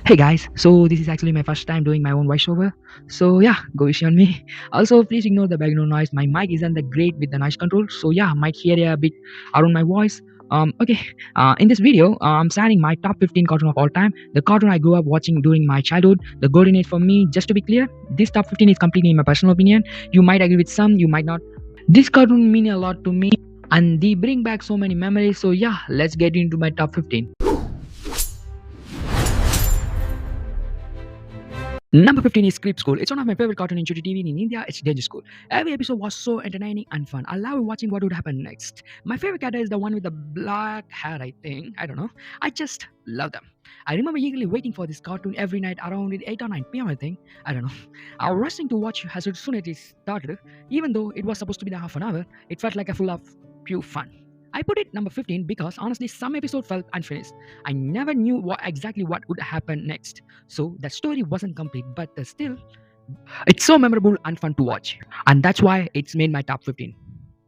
Hey guys, so this is actually my first time doing my own voiceover. So yeah, go easy on me. Also, please ignore the background noise. My mic isn't that great with the noise control, so yeah, might hear a bit around my voice. Okay. In this video, I'm sharing my top 15 cartoon of all time. The cartoon I grew up watching during my childhood. The golden age for me. Just to be clear, this top 15 is completely my personal opinion. You might agree with some, you might not. This cartoon mean a lot to me, and they bring back so many memories. So yeah, let's get into my top 15. Number 15 is Creep School. It's one of my favorite cartoons in Chutti TV in India. It's Danger School. Every episode was so entertaining and fun. I love watching what would happen next. My favorite character is the one with the black hair, I think. I don't know. I just love them. I remember eagerly waiting for this cartoon every night around 8 or 9 p.m. I think. I don't know. I was rushing to watch as soon as it started. Even though it was supposed to be the half an hour, it felt like a full of pure fun. I put it number 15 because honestly some episodes felt unfinished. I never knew exactly what would happen next. So the story wasn't complete, but still, it's so memorable and fun to watch. And that's why it's made my top 15.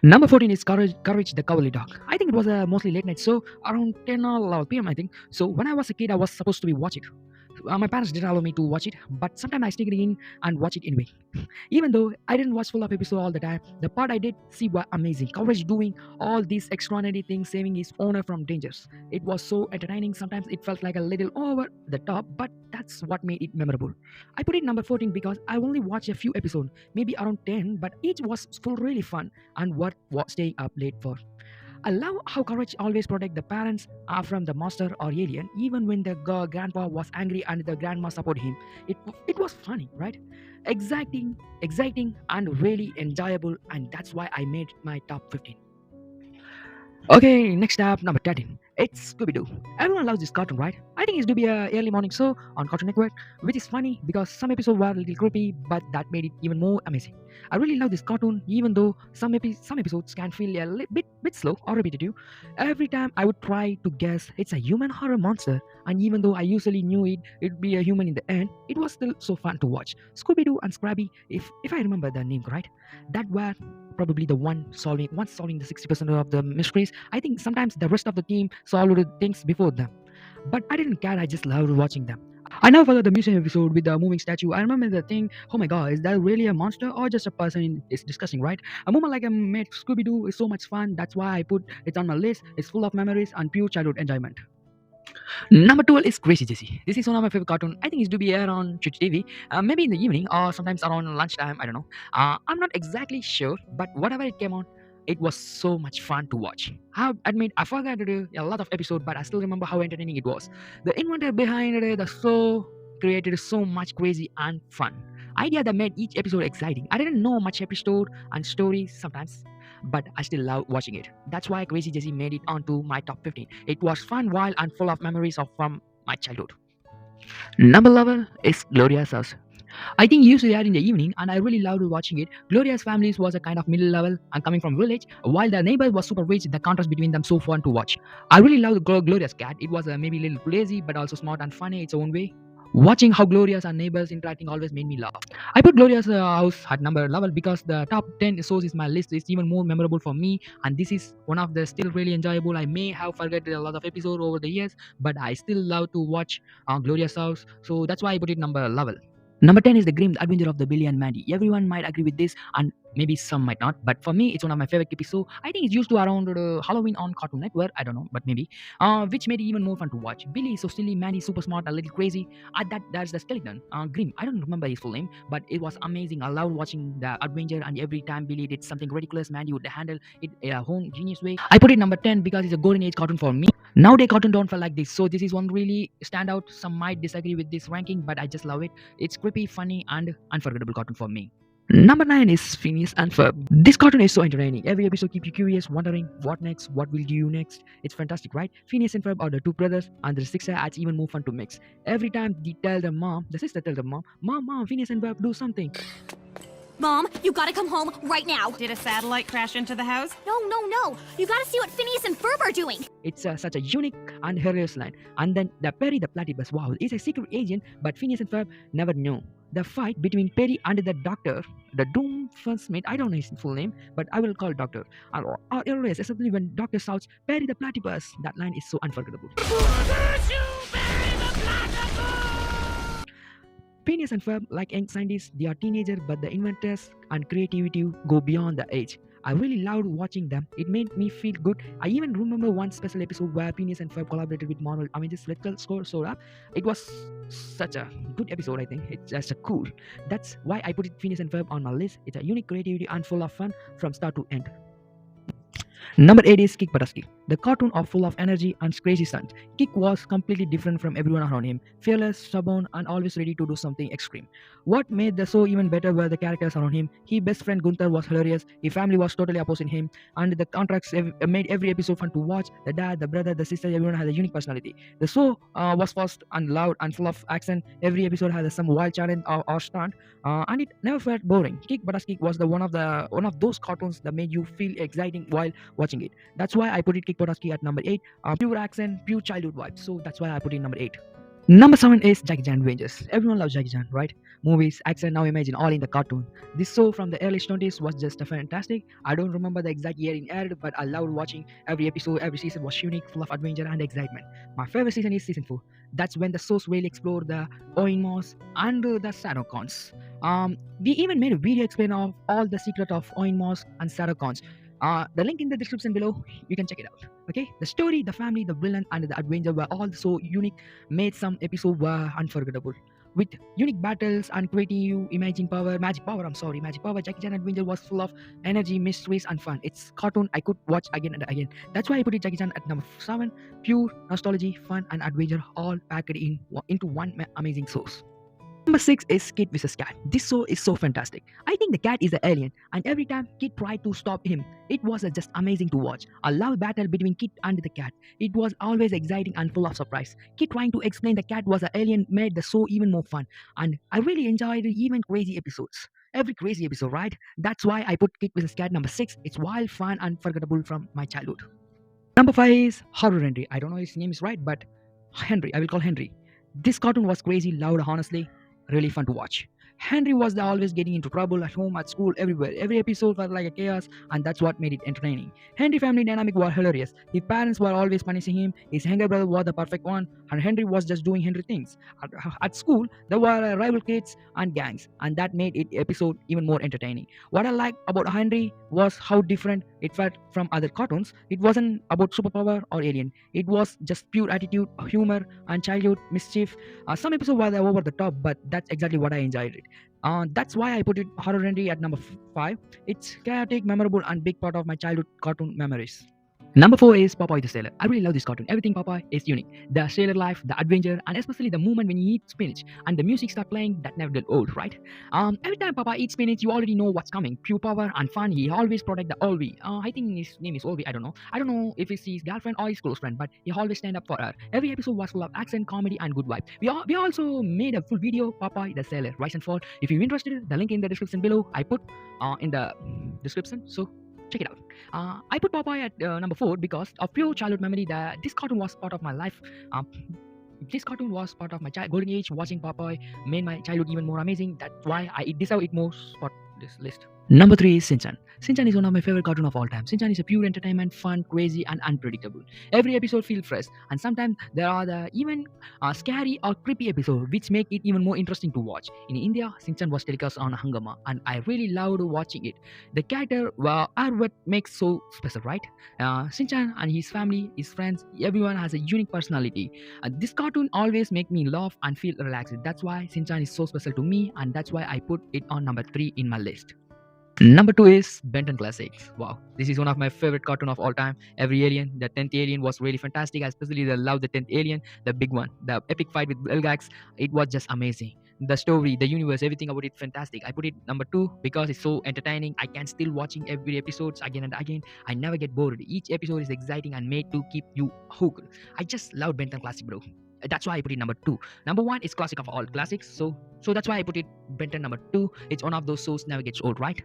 Number 14 is Courage the Cowardly Dog. I think it was a mostly late night show around 10 or 11 p.m. I think. So when I was a kid, I was supposed to be watching it. My parents didn't allow me to watch it, but sometimes I sneak it in and watch it anyway. Even though I didn't watch full of episode all the time, the part I did see were amazing. Courage doing all these extraordinary things, saving his owner from dangers. It was so entertaining. Sometimes it felt like a little over the top, but that's what made it memorable. I put it number 14 because I only watched a few episodes, maybe around 10, but each was full really fun and worth staying up late for. I love how Courage always protect the parents from the monster or alien, even when the grandpa was angry and the grandma supported him. It was funny, right? Exciting, and really enjoyable, and that's why I made my top 15. Okay, next up, number 13. It's Scooby-Doo. Everyone loves this cartoon, right? I think it's to be a early morning show on Cartoon Network, which is funny because some episodes were a little creepy, but that made it even more amazing. I really love this cartoon, even though some episodes can feel a bit slow or repetitive. Every time I would try to guess it's a human horror monster, and even though I usually knew it'd be a human in the end, it was still so fun to watch. Scooby-Doo and Scrappy, if I remember the name right, that were probably the one solving the 60% of the mysteries. I think sometimes the rest of the team solved the things before them, but I didn't care. I just loved watching them. I never forgot the museum episode with the moving statue. I remember the thing, oh my god, is that really a monster or just a person is discussing, right? A moment like I made Scooby-Doo is so much fun. That's why I put it on my list. It's full of memories and pure childhood enjoyment. Number 12 is Crazy Jesse. This is one of my favorite cartoons. I think it's to be aired on Chuchi TV, maybe in the evening or sometimes around lunchtime. I don't know. I'm not exactly sure, but whatever it came on, it was so much fun to watch. I admit I forgot a lot of episodes, but I still remember how entertaining it was. The inventor behind the show created so much crazy and fun idea that made each episode exciting. I didn't know much episode and story sometimes, but I still love watching it. That's why Crazy Jesse made it onto my top 15. It was fun, wild, and full of memories from my childhood. Number 11 is Gloria's House. I think used to that in the evening, and I really loved watching it. Gloria's family was a kind of middle level and coming from village, while the neighbor was super rich. The contrast between them so fun to watch. I really loved Gloria's cat. It was maybe a little lazy, but also smart and funny its own way. Watching how Gloria's and neighbors interacting always made me laugh. I put Gloria's house at number 11 because the top 10 shows is my list is even more memorable for me, and this is one of the still really enjoyable. I may have forgotten a lot of episodes over the years, but I still love to watch Gloria's house, so that's why I put it number 11. Number 10 is The Grim Adventure of the Billy and Mandy. Everyone might agree with this, and maybe some might not, but for me, it's one of my favorite episodes. I think it's used to around Halloween on Cartoon Network. I don't know, but maybe, which made it even more fun to watch. Billy is so silly, Mandy super smart, a little crazy. That's the skeleton. Grim. I don't remember his full name, but it was amazing. I loved watching the adventure, and every time Billy did something ridiculous, Mandy would handle it in a own genius way. I put it number 10 because it's a golden age cartoon for me. Nowadays, cartoon don't feel like this, so this is one really standout. Some might disagree with this ranking, but I just love it. It's creepy, funny, and unforgettable cartoon for me. Number 9 is Phineas and Ferb. This cartoon is so entertaining. Every episode keeps you curious, wondering what next, what will you do next. It's fantastic, right? Phineas and Ferb are the two brothers, and the sister adds even more fun to mix. Every time they tell their mom, the sister tells their mom, Phineas and Ferb do something. Mom, you gotta come home right now. Did a satellite crash into the house? No. You gotta see what Phineas and Ferb are doing. It's such a unique and hilarious line. And then the Perry the Platypus. Wow, he's a secret agent, but Phineas and Ferb never knew. The fight between Perry and the Doctor, the Doomsmith, I don't know his full name, but I will call Doctor. Or hilarious, especially when Doctor shouts, Perry the Platypus. That line is so unforgettable. Phineas and Ferb, like young scientists, they are teenagers, but the inventors and creativity go beyond the age. I really loved watching them. It made me feel good. I even remember one special episode where Phineas and Ferb collaborated with Marvel Avengers Little Score Soda. It was such a good episode, I think. It's just a cool. That's why I put it Phineas and Ferb on my list. It's a unique creativity and full of fun from start to end. Number 8 is Kick Buttowski. The cartoon are full of energy and crazy stunts. Kick was completely different from everyone around him, fearless, stubborn, and always ready to do something extreme. What made the show even better were the characters around him. His best friend Gunther was hilarious, his family was totally opposing him, and the contracts made every episode fun to watch. The dad, the brother, the sister, everyone had a unique personality. The show was fast and loud and full of action. Every episode had some wild challenge or stunt, and it never felt boring. Kick Buttowski was the one of those cartoons that made you feel exciting while watching it. That's why I put it Kick Buttowski at number 8. Pure action, pure childhood vibes. So that's why I put it number 8. Number 7 is Jackie Chan Adventures. Everyone loves Jackie Chan, right? Movies, action, now imagine all in the cartoon. This show from the early 20s was just fantastic. I don't remember the exact year it aired, but I loved watching every episode. Every season was unique, full of adventure and excitement. My favorite season is season 4. That's when the shows really explore the Oinmos and the Sadokons. We even made a video explain of all the secret of Oinmos and Sadokons. The link in the description below, you can check it out. Okay, the story, the family, the villain, and the adventure were all so unique, made some episodes were unforgettable. With unique battles and creative magic power, Jackie Chan Adventure was full of energy, mysteries, and fun. It's cartoon I could watch again and again. That's why I put it Jackie Chan at number 7. Pure nostalgia, fun, and adventure all packed into one amazing source. Number 6 is Kid vs. Cat. This show is so fantastic. I think the cat is the alien, and every time Kid tried to stop him, it was just amazing to watch. A love battle between Kid and the cat. It was always exciting and full of surprise. Kid trying to explain the cat was an alien made the show even more fun, and I really enjoyed even crazy episodes. Every crazy episode, right? That's why I put Kid vs. Cat number 6. It's wild, fun, and unforgettable from my childhood. Number 5 is Horror Henry. I don't know if his name is right, but Henry. I will call Henry. This cartoon was crazy, loud, honestly really fun to watch. Henry was always getting into trouble at home, at school, everywhere. Every episode was like a chaos, and that's what made it entertaining. Henry family dynamic was hilarious. His parents were always punishing him. His younger brother was the perfect one, and Henry was just doing Henry things. At school, there were rival kids and gangs, and that made it episode even more entertaining. What I liked about Henry was how different it felt from other cartoons. It wasn't about superpower or alien. It was just pure attitude, humor, and childhood mischief. Some episodes were over the top, but that's exactly what I enjoyed it. That's why I put it Horror Henry at number 5. It's chaotic, memorable, and big part of my childhood cartoon memories. Number 4 is Popeye the Sailor. I really love this cartoon. Everything Popeye is unique. The sailor life, the adventure, and especially the moment when you eat spinach and the music start playing, that never get old, right? Every time Popeye eats spinach, you already know what's coming. Pure power and fun. He always protect the Olvie. I think his name is Olvie. I don't know. I don't know if it's his girlfriend or his close friend, but he always stand up for her. Every episode was full of action, comedy, and good vibe. We also made a full video, Popeye the Sailor, Rise and Fall. If you're interested, the link in the description below. I put in the description. So check it out. I put Popeye at number 4 because of pure childhood memory. That this cartoon was part of my life. This cartoon was part of my golden age. Watching Popeye made my childhood even more amazing. That's why I deserve it more spot this list. Number 3 is Shinchan. Shinchan is one of my favorite cartoons of all time. Shinchan is a pure entertainment, fun, crazy, and unpredictable. Every episode feels fresh, and sometimes there are even scary or creepy episodes, which make it even more interesting to watch. In India, Shinchan was telecast on Hangama, and I really loved watching it. The character are what makes so special, right? Shinchan and his family, his friends, everyone has a unique personality. This cartoon always make me laugh and feel relaxed. That's why Shinchan is so special to me, and that's why I put it on number 3 in my list. Number 2 is Ben 10 Classics. Wow, this is one of my favorite cartoon of all time. Every alien, the 10th alien was really fantastic. I especially love the 10th alien, the big one, the epic fight with Elgax. It was just amazing. The story, the universe, everything about it fantastic. I put it number 2 because it's so entertaining. I can still watching every episodes again and again. I never get bored. Each episode is exciting and made to keep you hooked. I just love Ben 10 Classic, bro. That's why I put it number 2. Number 1 is classic of all classics. So that's why I put it Ben 10 number 2. It's one of those shows never gets old, right?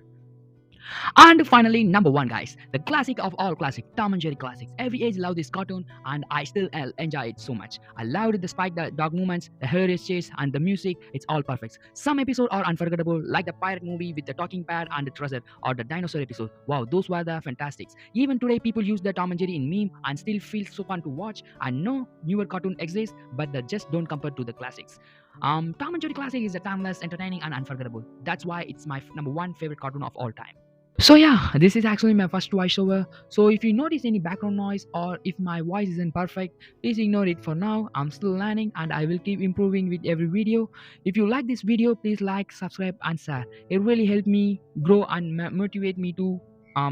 And finally, number 1, guys, the classic of all classic, Tom and Jerry classics. Every age loved this cartoon, and I still enjoy it so much. I loved it despite the dog movements, the hilarious chase, and the music. It's all perfect. Some episodes are unforgettable, like the pirate movie with the talking pad and the treasure, or the dinosaur episode. Wow, those were the fantastics. Even today, people use the Tom and Jerry in meme and still feel so fun to watch. I know newer cartoon exists, but they just don't compare to the classics. Tom and Jerry Classic is a timeless, entertaining, and unforgettable. That's why it's my number one favorite cartoon of all time. So yeah, this is actually my first voiceover. So if you notice any background noise or if my voice isn't perfect, please ignore it for now. I'm still learning and I will keep improving with every video. If you like this video, please like, subscribe, and share. It really helped me grow and motivate me to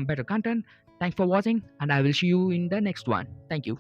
better content. Thanks for watching, and I will see you in the next one. Thank you.